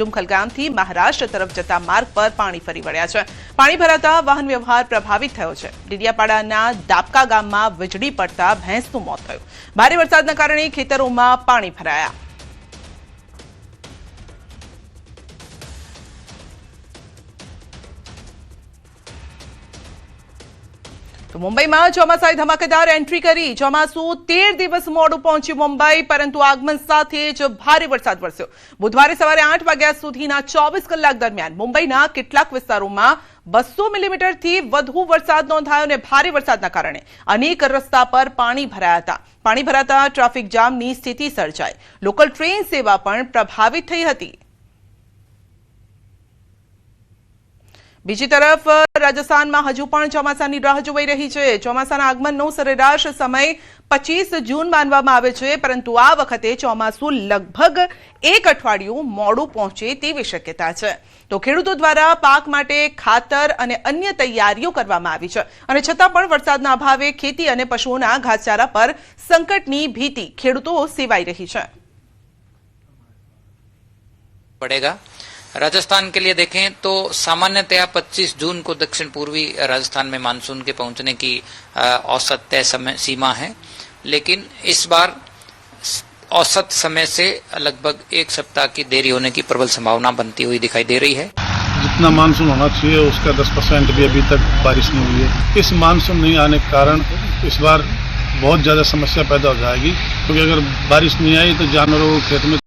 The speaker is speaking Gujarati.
ડુમખલ ગામથી મહારાષ્ટ્ર તરફ જતા માર્ગ પર પાણી ફરી વળ્યા છે। પાણી ભરાતા વાહન વ્યવહાર પ્રભાવિત થયો છે। ડેડિયાપાડાના દાપકા ગામમાં વીજળી પડતા ભેંસનું મોત થયું। ભારે વરસાદના કારણે ખેતરોમાં પાણી ભરાયા। तो मुंबई में ચોમાસાએ ધમાકેદાર एंट्री करी। ચોમાસું 13 દિવસ મોડું પહોંચ્યું मुंबई, परंतु आगमन साथे ज भारे वरसाद वरस्यो। बुधवारे सवारे 8 वाग्या सुधीना 24 कलाक दरमियान मुंबईना કેટલાક વિસ્તારોમાં 200 મિલીમીટરથી વધુ વરસાદ નોંધાયો અને ભારે વરસાદના કારણે અનેક રસ્તા પર પાણી ભરાયા હતા। પાણી ભરાતા ટ્રાફિક જામની સ્થિતિ સર્જાઈ। લોકલ ટ્રેન સેવા પણ પ્રભાવિત થઈ હતી। બીજી તરફ રાજસ્થાનમાં હજુ પણ ચોમાસાની રાહ જોવાઈ રહી છે। ચોમાસાના આગમનનો સરેરાશ સમય 25 જૂન માનવામાં આવે છે, પરંતુ આ વખતે ચોમાસું લગભગ એક અઠવાડિયું મોડું પહોંચે તેવી શક્યતા છે। તો ખેડૂતો દ્વારા પાક માટે ખાતર અને અન્ય તૈયારીઓ કરવામાં આવી છે, અને છતાં પણ વરસાદના અભાવે ખેતી અને પશુઓના ઘાસચારા પર સંકટની ભીતિ ખેડૂતો સેવાઈ રહી છે। पड़ेगा। राजस्थान के लिए देखें तो सामान्यतया 25 जून को दक्षिण पूर्वी राजस्थान में मानसून के पहुंचने की औसत तय समय सीमा है, लेकिन इस बार औसत समय से लगभग एक सप्ताह की देरी होने की प्रबल संभावना बनती हुई दिखाई दे रही है। जितना मानसून होना चाहिए उसका 10% भी अभी तक बारिश नहीं हुई है। इस मानसून नहीं आने के कारण इस बार बहुत ज्यादा समस्या पैदा हो जाएगी, क्योंकि अगर बारिश नहीं आई तो जानवरों को खेत में